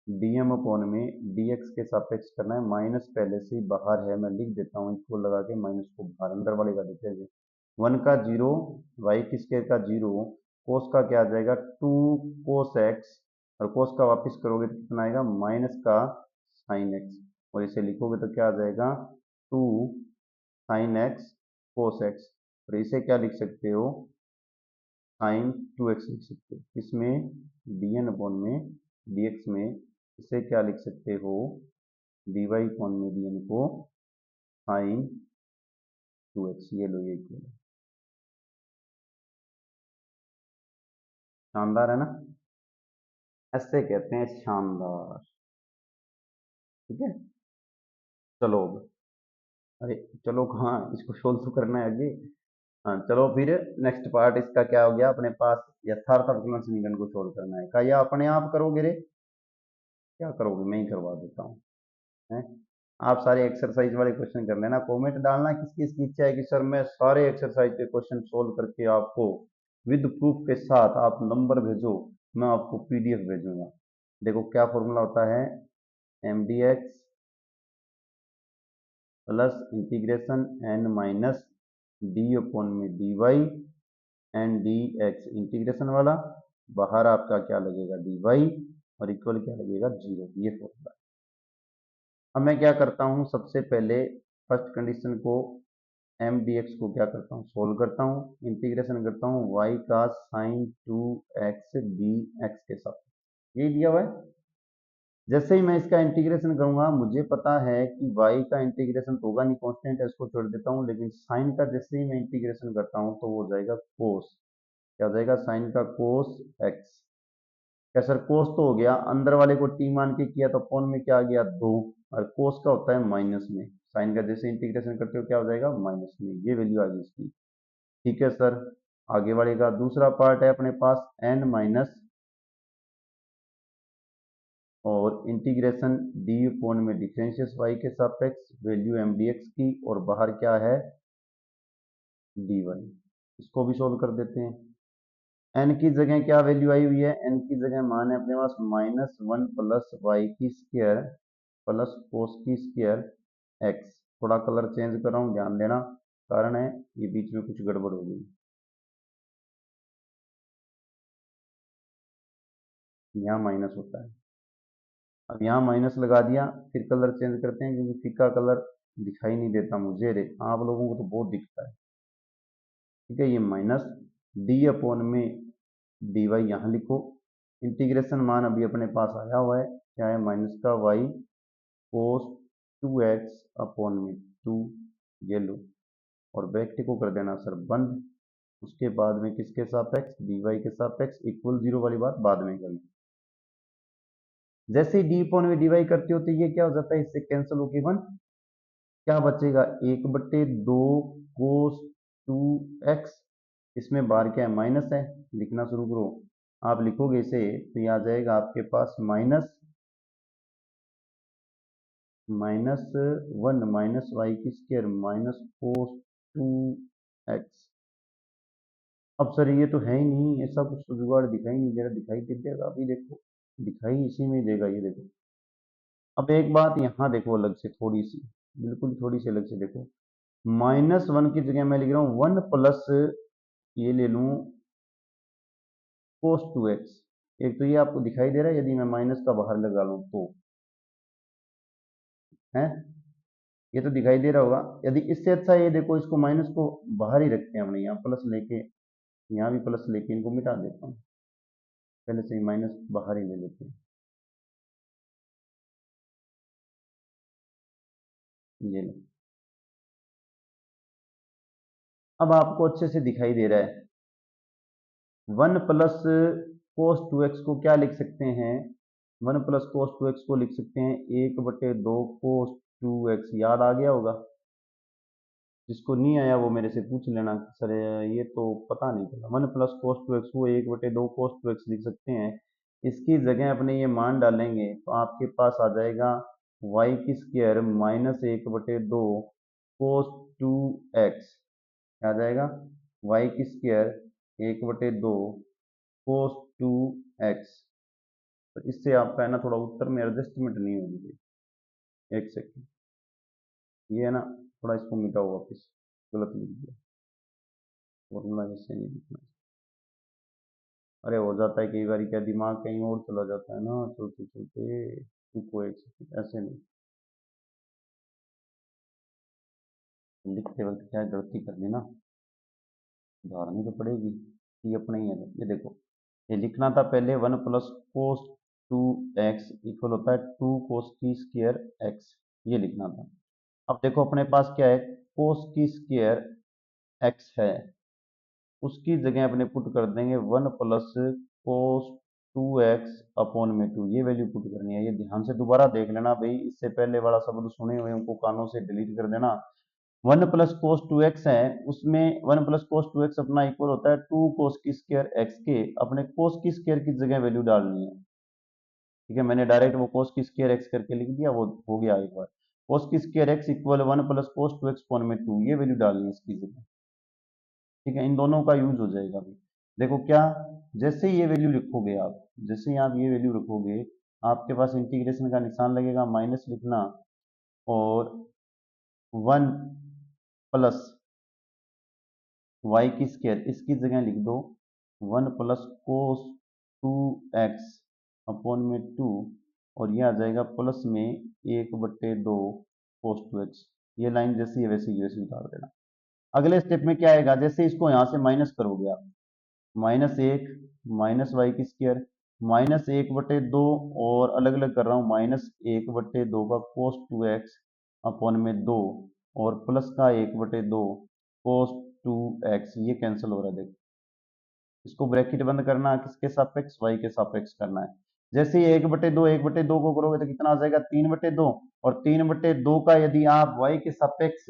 डीएम अपॉन में dx के सापेक्ष करना है, माइनस पहले से ही बाहर है, मैं लिख देता हूँ इसको लगा के, माइनस को बाहर अंदर वाले का देते हैं। 1 का 0, वाई की स्क्वायर का 0, कोस का क्या आ जाएगा 2 कोस एक्स, और कोस का वापस करोगे तो कितना आएगा माइनस का साइन एक्स, और इसे लिखोगे तो क्या आ जाएगा 2 साइन एक्स कोस एक्स, और इसे क्या लिख सकते हो साइन 2x लिख सकते हो, इसमें dn अपॉन में dx में, इसे क्या लिख सकते हो dy अपॉन में dn को साइन 2x, ये लो ये इक्वल है। शानदार है ना, ऐसे कहते हैं शानदार। ठीक है, चलो अब, अरे चलो कहाँ, इसको सोल्व तो करना है आगे। हाँ चलो फिर नेक्स्ट पार्ट इसका क्या हो गया, अपने पास यथार्थ अवकलन समीकरण को सोल्व करना है, क्या या अपने आप करोगे रे, क्या करोगे, मैं ही करवा देता हूँ है। आप सारे एक्सरसाइज वाले क्वेश्चन कर लेना, कमेंट डालना किसकी इसकी इच्छा है कि सर मैं सारे एक्सरसाइज के क्वेश्चन सोल्व करके आपको विद प्रूफ के साथ, आप नंबर भेजो मैं आपको पीडीएफ भेजूंगा। देखो क्या फॉर्मूला होता है, M D X plus integration N minus D upon में D Y and D X integration वाला, बाहर आपका क्या लगेगा डी वाई, और इक्वल क्या लगेगा 0, ये फॉर्मूला। अब मैं क्या करता हूँ, सबसे पहले फर्स्ट कंडीशन को एम डी एक्स को क्या करता हूँ सोल्व करता हूँ, इंटीग्रेशन करता हूँ वाई का साइन 2x डी एक्स के साथ, ये दिया हुआ है। जैसे ही मैं इसका इंटीग्रेशन करूंगा, मुझे पता है कि y का इंटीग्रेशन तो होगा नहीं, कांस्टेंट है इसको छोड़ देता हूँ, लेकिन साइन का जैसे ही मैं इंटीग्रेशन करता हूँ तो वो हो जाएगा कोस, क्या हो जाएगा साइन का कोस x। क्या सर कोस तो हो गया, अंदर वाले को t मान के किया तो अपॉन में क्या आ गया 2, और कोस का होता है माइनस में, साइन का जैसे इंटीग्रेशन करते हो क्या हो जाएगा माइनस में, ये वैल्यू आ गई इसकी। ठीक है सर, आगे वाले का दूसरा पार्ट है अपने पास n माइनस और इंटीग्रेशन डी अपॉन में डिफरेंशियस y के सापेक्ष वैल्यू एम डी एक्स की, और बाहर क्या है डी वाई, इसको भी सोल्व कर देते हैं। n की जगह क्या वैल्यू आई हुई है, n की जगह मान है अपने पास -1 प्लस वाई की स्क्वायर प्लस कोस की स्क्वायर एक्स। थोड़ा कलर चेंज कर रहा हूँ, ध्यान देना, कारण है ये बीच में कुछ गड़बड़ हो गई, यहाँ माइनस होता है, अब यहाँ माइनस लगा दिया, फिर कलर चेंज करते हैं क्योंकि फीका कलर दिखाई नहीं देता मुझे रे, आप लोगों को तो बहुत दिखता है। ठीक है, ये माइनस डी अपॉन में डी वाई यहाँ लिखो, इंटीग्रेशन मान अभी अपने पास आया हुआ है, क्या है माइनस का वाई कोस 2x अपॉन में 2, ये लो, और ब्रैकेट को कर देना सर बंद, उसके बाद में किसके सापेक्ष डी वाई के सापेक्ष, इक्वल 0 वाली बात बाद में करनी। जैसे ही डी अपॉन में डी वाई करते हो तो ये क्या हो जाता है, इससे कैंसिल होके 1, क्या बचेगा 1/2 कोस 2x, इसमें बार क्या है माइनस है, लिखना शुरू करो, आप लिखोगे इसे तो ये आ जाएगा आपके पास -1 माइनस वाई की स्क्वायर माइनस कोस 2x। अब सर ये तो है ही नहीं, ऐसा कुछ तो जुगाड़ दिखाई नहीं दे रहा, दिखाई दे देगा अभी देखो, दिखाई इसी में देगा, ये देखो। अब एक बात यहाँ देखो अलग से थोड़ी सी, बिल्कुल थोड़ी सी अलग से देखो, -1 की जगह मैं लिख रहा हूँ 1 प्लस, ये ले लूँ कोस 2x, एक तो ये आपको दिखाई दे रहा है, यदि मैं माइनस का बाहर लगा लूँ तो है, ये तो दिखाई दे रहा होगा। यदि इससे अच्छा ये देखो, इसको माइनस को बाहर ही रखते हैं हमने, यहाँ प्लस लेके, यहाँ भी प्लस लेके इनको मिटा देता हूँ, पहले से ही माइनस बाहर ही ले लेते हैं। ये लो, अब आपको अच्छे से दिखाई दे रहा है। 1 प्लस कोस 2x को क्या लिख सकते हैं? 1 प्लस कोस 2x को लिख सकते हैं 1/2 कोस 2x। याद आ गया होगा? जिसको नहीं आया वो मेरे से पूछ लेना, सर ये तो पता नहीं चला। 1 प्लस कोस 2x को 1/2 कोस 2x लिख सकते हैं। इसकी जगह अपने ये मान डालेंगे तो आपके पास आ जाएगा वाई की स्क्वायर माइनस 1/2 कोस 2x। आ जाएगा वाई की स्क्वायर 1/2 कोस 2x। तो इससे आपका है ना थोड़ा उत्तर में एडजस्टमेंट नहीं होगी। एक सेकंड, ये है ना, थोड़ा इसको मिटाओ वापिस, गलत लिख दिया, फॉर्मूला जैसे नहीं लिखना। अरे हो जाता है कई बार, क्या दिमाग कहीं और चला जाता है ना चलते चलते। रुको एक सेकंड, ऐसे नहीं, लिखते वक्त क्या गलती कर ली ना, सुधारनी तो पड़ेगी। ये अपना ही है, ये देखो, ये लिखना था पहले 1 प्लस कोस 2x इक्वल होता है 2 कोस की स्क्वायर x, ये लिखना था। अब देखो अपने पास क्या है, कोस की स्क्वायर x है, उसकी जगह अपने पुट कर देंगे 1 प्लस कोस 2x अपॉन में 2, ये वैल्यू पुट करनी है। ये ध्यान से दोबारा देख लेना भाई, इससे पहले वाला शब्द सुने हुए उनको कानों से डिलीट कर देना। 1 प्लस कोस 2x है, उसमें 1 प्लस कोस 2x अपना इक्वल होता है 2 कोस की स्क्वायर x के। अपने कोस की स्क्वायर की जगह वैल्यू डालनी है। ठीक है, मैंने डायरेक्ट वो कोस की स्क्वायर x करके लिख दिया, वो हो गया एक बार। कोस की square x equal 1 plus cos 2x upon में 2, ये वैल्यू डालनी है इसकी जगह। ठीक है, इन दोनों का यूज हो जाएगा अभी। देखो क्या, जैसे ही ये वैल्यू लिखोगे आप, जैसे ही आप ये वैल्यू लिखोगे, आपके पास इंटीग्रेशन का निशान लगेगा, माइनस लिखना, और 1 प्लस वाई की स्क्वायर इसकी जगह लिख दो 1 प्लस कोस 2x अपॉन में 2, और ये आ जाएगा प्लस में 1/2 कोस 2x। ये लाइन जैसी है वैसी की वैसी उतार देना। अगले स्टेप में क्या आएगा, जैसे इसको यहाँ से माइनस करोगे आप, -1 माइनस वाई की स्क्वायर -1/2, और अलग अलग कर रहा हूँ, -1/2 का कोस 2x अपॉन में 2, और प्लस का 1/2 कोस 2x। ये कैंसिल हो रहा है, देखो इसको ब्रैकेट बंद करना, किसके सापेक्ष, वाई के सापेक्ष करना है। जैसे ही 1/2 को करोगे तो कितना आ जाएगा, 3/2, और 3/2 का यदि आप वाई के सापेक्ष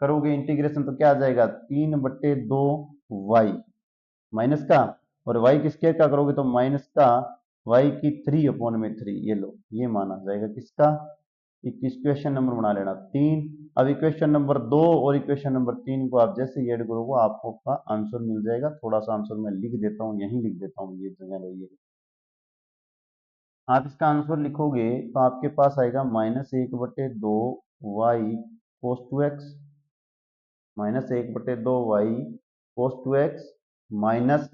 करोगे इंटीग्रेशन तो क्या आ जाएगा, 3/2 वाई माइनस का, और वाई की स्क्वायर का करोगे तो माइनस का वाई की 3 अपॉन में 3। ये लो, ये माना जाएगा किसका, इक्वेशन नंबर बना लेना 3। अब इक्वेशन नंबर 2 और इक्वेशन नंबर 3 को आप जैसे ऐड करोगे आपको का आंसर मिल जाएगा। थोड़ा सा आंसर मैं लिख देता हूँ, यहीं लिख देता हूँ, ये जगह रही है। आप इसका आंसर लिखोगे तो आपके पास आएगा -1/2 Y cos 2x, -1/2 Y cos 2x, minus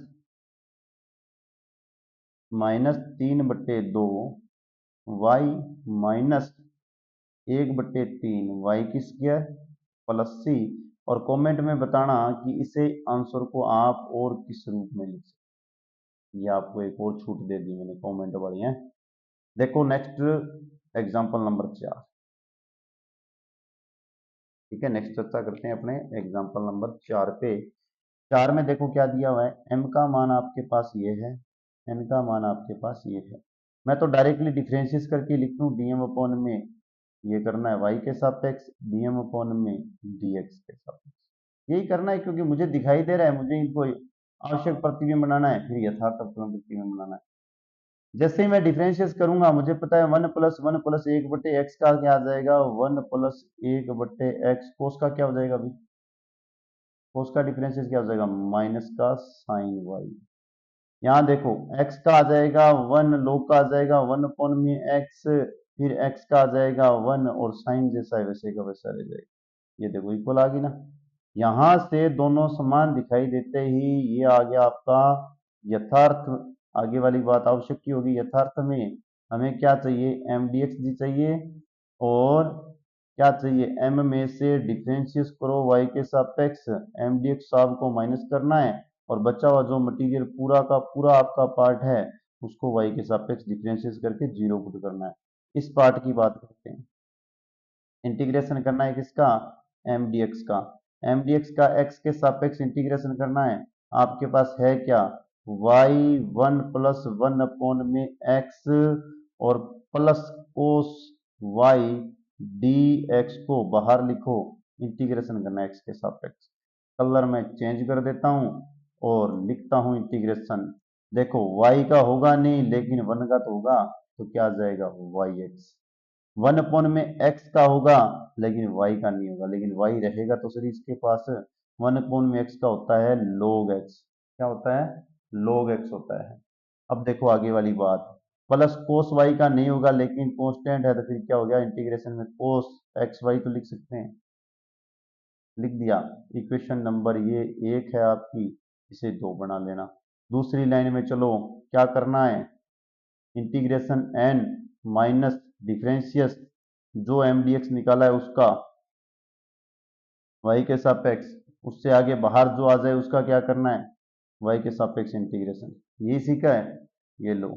-3/2 Y minus 1/3 Y की स्क्वायर प्लस सी। और कमेंट में बताना कि इसे आंसर को आप और किस रूप में लिख सकते। ये आपको एक और छूट दे दी मैंने, कमेंट वाली है। देखो नेक्स्ट एग्जांपल नंबर 4। ठीक है, नेक्स्ट चर्चा करते हैं अपने एग्जांपल नंबर 4 पे। 4 में देखो क्या दिया हुआ है, m का मान आपके पास ये है, n का मान आपके पास ये है। मैं तो डायरेक्टली डिफरेंशिएट करके लिख दूं, dm अपॉन में ये करना है y के सापेक्ष, dm अपॉन में dx के सापेक्ष, यही करना है क्योंकि मुझे दिखाई दे रहा है, मुझे इनको आवश्यक प्रतिबिंब बनाना है, फिर यथार्थ प्रतिबिंब बनाना है। जैसे ही मैं डिफरेंशिएट करूंगा मुझे पता है 1 प्लस 1/1 का क्या आ जाएगा, 1 प्लस 1/x। कोस का क्या हो जाएगा अभी, कोस का डिफरेंशिएट क्या हो जाएगा, माइनस का साइन वाई। यहाँ देखो x का आ जाएगा 1, log का आ जाएगा 1 अपॉन में x, फिर x का आ जाएगा 1, और साइन जैसा है वैसे का वैसा रह जाएगा। ये देखो इक्वल आ गई ना, यहाँ से दोनों समान दिखाई देते ही ये आ गया आपका यथार्थ। आगे वाली बात आवश्यक की होगी, यथार्थ में हमें क्या चाहिए, mdx डी चाहिए, और क्या चाहिए, m में से डिफरेंशिएट करो y के सापेक्ष m dx साहब को माइनस करना है, और बचा हुआ जो मटेरियल पूरा का पूरा आपका पार्ट है उसको y के सापेक्ष डिफरेंशिएट करके जीरो पुट करना है। इस पार्ट की बात करते हैं। इंटीग्रेशन करना है किसका, m dx का। m dx का x के सापेक्ष इंटीग्रेशन करना है। आपके पास है क्या, y1 प्लस 1 अपॉन में x और प्लस कोस y dx को बाहर लिखो, इंटीग्रेशन करना है x के सापेक्ष। कलर में चेंज कर देता हूं और लिखता हूं इंटीग्रेशन। देखो y का होगा नहीं लेकिन 1 का तो होगा, तो क्या आ जाएगा yx। 1 अपॉन में x का होगा लेकिन y का नहीं होगा, लेकिन y रहेगा तो सर इसके पास। 1 अपॉन में x का होता है log x। क्या होता है, log x होता है। अब देखो आगे वाली बात, प्लस कोस y का नहीं होगा लेकिन कांस्टेंट है, तो फिर क्या हो गया, इंटीग्रेशन में कोस एक्स वाई तो लिख सकते हैं, लिख दिया। इक्वेशन नंबर ये 1 है आपकी, इसे 2 बना लेना। दूसरी लाइन में चलो, क्या करना है, इंटीग्रेशन n माइनस डिफरेंशियस जो एम डी एक्स निकाला है उसका y के सापेक्ष, उससे आगे बाहर जो आ जाए उसका क्या करना है, y के सापेक्ष इंटीग्रेशन। यही सीखा है, ये लो।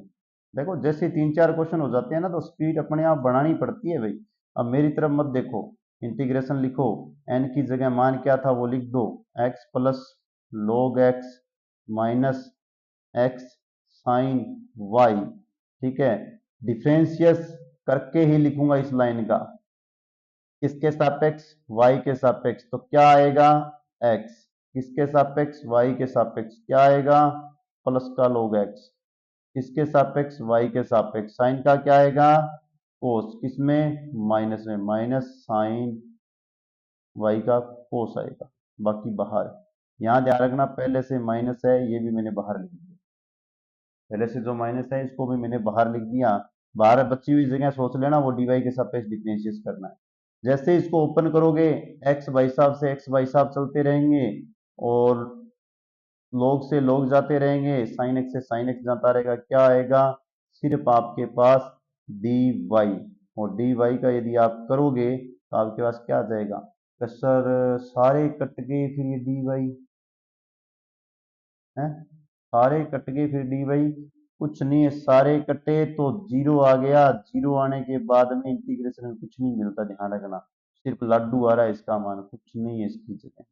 देखो जैसे 3-4 क्वेश्चन हो जाते हैं ना तो स्पीड अपने आप बढ़ानी पड़ती है भाई। अब मेरी तरफ मत देखो, इंटीग्रेशन लिखो, n की जगह मान क्या था वो लिख दो, x plus log x minus x sine y। ठीक है, डिफरेंशियस करके ही लिखूंगा इस लाइन का, किसके सापेक्ष, y के सापेक्ष, तो क्या आएगा x, किसके सापेक्ष, y के सापेक्ष, क्या आएगा प्लस का log x, किसके सापेक्ष, y के सापेक्ष, साइन का क्या आएगा कोस, किसमें माइनस में, माइनस साइन y का कोस आएगा, बाकी बाहर। यहां ध्यान रखना पहले से माइनस है, ये भी मैंने बाहर लिख दिया, पहले से जो माइनस है इसको भी मैंने बाहर लिख दिया। बाहर बची हुई जगह सोच लेना, वो dy के सापेक्ष डिफरेंशिएट करना है। जैसे इसको ओपन करोगे x भाई साहब से x भाई साहब चलते रहेंगे और log से log जाते रहेंगे, sin x से sin x जाता रहेगा, क्या आएगा सिर्फ आपके पास dy, और dy का यदि आप करोगे तो आपके पास क्या आ जाएगा, तो सर सारे कट गए फिर ये dy है, सारे कट गए फिर dy, कुछ नहीं है, सारे कटे तो जीरो आ गया, जीरो आने के बाद में इंटीग्रेशन में कुछ नहीं मिलता, ध्यान रखना, सिर्फ लड्डू आ रहा है, इसका मान कुछ नहीं है इसकी जगह।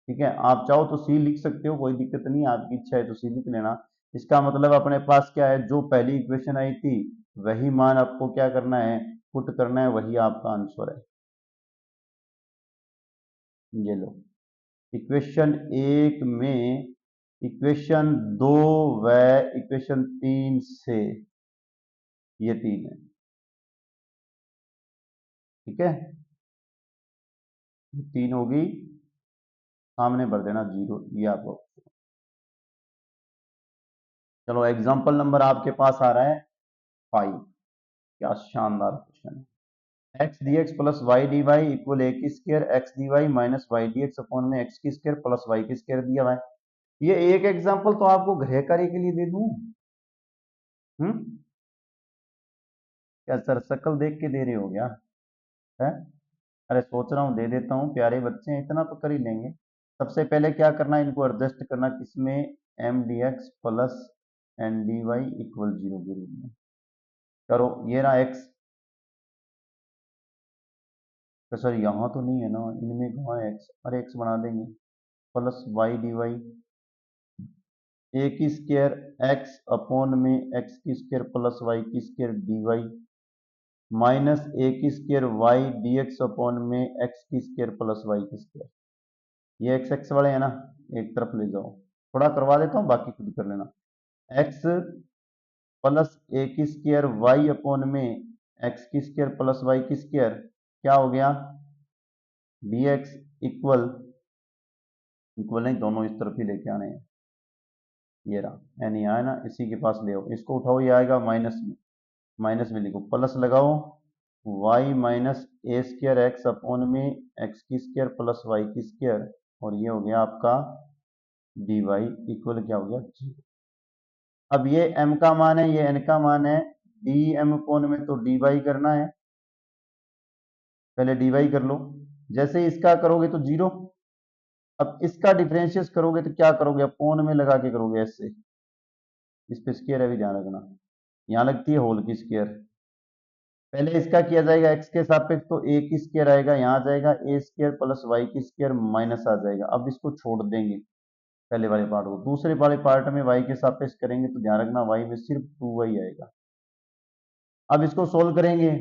ठीक है, आप चाहो तो सी लिख सकते हो, कोई दिक्कत नहीं, आपकी इच्छा है तो सी लिख लेना। इसका मतलब अपने पास क्या है, जो पहली इक्वेशन आई थी वही मान आपको क्या करना है, पुट करना है, वही आपका आंसर है। ये लो, इक्वेशन 1 में इक्वेशन 2 व इक्वेशन 3 से, ये 3 है, ठीक है, 3 होगी, सामने भर देना जीरो, ये आपको। चलो एग्जांपल नंबर आपके पास आ रहा है 5, क्या शानदार क्वेश्चन है, X D X plus Y D Y equal A की square X D Y minus Y D X upon में एक्स की स्केयर प्लस वाई की स्केयर दिया हुआ है। ये एक एग्जांपल तो आपको गृह कार्य के लिए दे दूं, क्या सर शक्ल देख के दे रहे हो क्या है, अरे सोच रहा हूँ दे देता हूँ, प्यारे बच्चे हैं इतना तो कर ही लेंगे। सबसे पहले क्या करना है, इनको एडजस्ट करना, किसमें, M D X plus N D Y equal zero के रूप में करो। ये रहा एक्स, तो सर यहाँ तो नहीं है ना, इनमें कहाँ है एक्स, अरे एक्स बना देंगे, plus Y D Y, A की स्केयर एक्स अपॉन में एक्स की स्केयर प्लस वाई की square D Y minus A की square Y D X upon में एक्स की स्केयर प्लस वाई की स्केयर। ये एक्स एक्स वाले हैं ना, एक तरफ ले जाओ, थोड़ा करवा देता हूँ बाकी खुद कर लेना। एक्स प्लस ए की स्केयर वाई अपॉन में एक्स की स्केयर प्लस वाई की स्केयर, क्या हो गया डी एक्स इक्वल, इक्वल नहीं दोनों इस तरफ ही लेके आने हैं, ये रहा एन यहाँ है ना, इसी के पास ले आओ, इसको उठाओ, ये आएगा माइनस में, माइनस में लिखो, प्लस लगाओ y माइनस ए स्केयर एक्स अपॉन में एक्स की स्केयर प्लस वाई की स्केयर, और ये हो गया आपका डी वाई इक्वल क्या हो गया जीरो। अब ये m का मान है, ये n का मान है, डी एम अपॉन में तो डी वाई करना है, पहले dy कर लो। जैसे इसका करोगे तो 0, अब इसका डिफरेंशिएट करोगे तो क्या करोगे, अपोन में लगा के करोगे ऐसे, इस पे स्क्वायर है भी ध्यान रखना, यहाँ लगती है होल की स्क्वायर। पहले इसका किया जाएगा x के सापेक्ष, तो a की स्क्वायर आएगा, यहाँ आ जाएगा a स्क्वायर प्लस y की स्क्वायर माइनस आ जाएगा। अब इसको छोड़ देंगे पहले वाले पार्ट को, दूसरे वाले पार्ट में y के सापेक्ष करेंगे तो ध्यान रखना y में सिर्फ 2y आएगा। अब इसको सोल्व करेंगे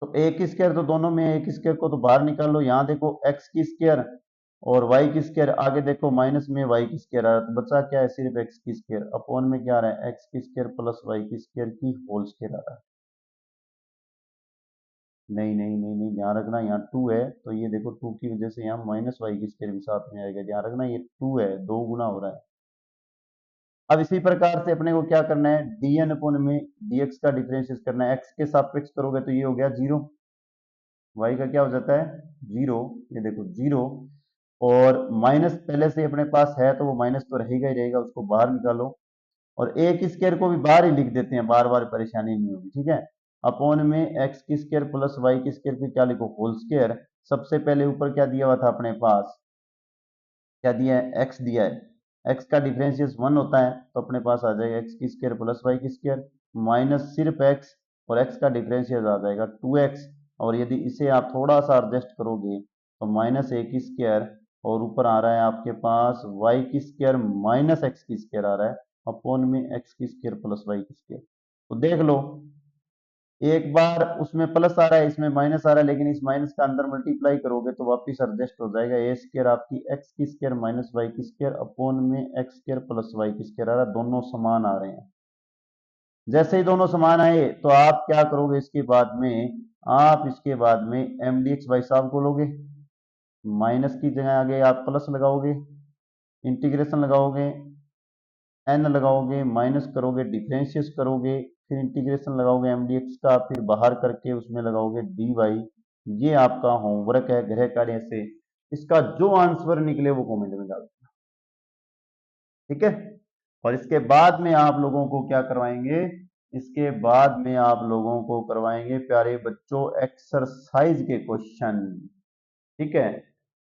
तो a की स्क्वायर, तो दोनों में a की स्क्वायर को तो बाहर निकाल लो, यहाँ देखो x की स्क्वायर और y की स्क्वायर, आगे देखो माइनस में y की स्क्वायर आ रहा है, तो बचा क्या है, सिर्फ x की स्क्वायर, अपॉन में क्या आ रहा है, x की स्क्वायर प्लस y की स्क्वायर की होल स्क्वायर आ रहा है। नहीं नहीं नहीं नहीं, ध्यान रखना यहाँ 2 है, तो ये देखो 2 की वजह से यहाँ माइनस वाई की स्क्वायर भी साथ में आएगा, ध्यान रखना ये 2 है, 2 गुना हो रहा है। अब इसी प्रकार से अपने को क्या करना है, dn अपॉन में dx का डिफरेंशिएट करना है, x के सापेक्ष करोगे तो ये हो गया 0, y का क्या हो जाता है 0, ये देखो 0, और माइनस पहले से अपने पास है तो वो माइनस तो रहेगा ही रहेगा, उसको बाहर निकालो, और a की स्क्वायर को भी बाहर ही लिख देते हैं, बार बार परेशानी नहीं होगी, ठीक है। अपॉन में x की स्क्वायर प्लस y की स्क्वायर पे क्या लिखो, होल स्क्वायर। सबसे पहले ऊपर क्या दिया हुआ था अपने पास, क्या दिया है, x दिया है, x का डिफरेंशियल 1 होता है, तो अपने पास आ जाएगा x की स्क्वायर प्लस y की स्क्वायर माइनस सिर्फ x, और x का डिफरेंशियल आ जाएगा 2x, और यदि इसे आप थोड़ा सा एडजस्ट करोगे तो माइनस a की स्क्वायर, और ऊपर आ रहा है आपके पास y की स्क्वायर माइनस x की स्क्वायर आ रहा है, अपॉन में x की स्क्वायर प्लस y की स्क्वायर। तो देख लो, एक बार उसमें प्लस आ रहा है इसमें माइनस आ रहा है, लेकिन इस माइनस का अंदर मल्टीप्लाई करोगे तो वापस एडजस्ट हो जाएगा, ए स्क्वायर आपकी एक्स की स्क्वायर माइनस वाई की स्क्वायर अपॉन में एक्स स्क्वायर प्लस वाई की स्क्वायर आ रहा है, दोनों समान आ रहे हैं। जैसे ही दोनों समान आए तो आप क्या करोगे, इसके बाद में आप इसके बाद में एम डी एक्स बाई साहब को लोगे, माइनस की जगह आगे आप प्लस लगाओगे, इंटीग्रेशन लगाओगे, एन लगाओगे, माइनस करोगे, डिफरेंशिएट करोगे, फिर इंटीग्रेशन लगाओगे एम डी एक्स का, फिर बाहर करके उसमें लगाओगे डी वाई। ये आपका होमवर्क है गृह कार्य से, इसका जो आंसर निकले वो कमेंट में डाल देना, ठीक है। और इसके बाद में आप लोगों को क्या करवाएंगे, इसके बाद में आप लोगों को करवाएंगे प्यारे बच्चों एक्सरसाइज के क्वेश्चन, ठीक है,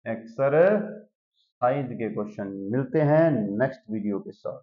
एक्सरसाइज के क्वेश्चन। मिलते हैं नेक्स्ट वीडियो के साथ।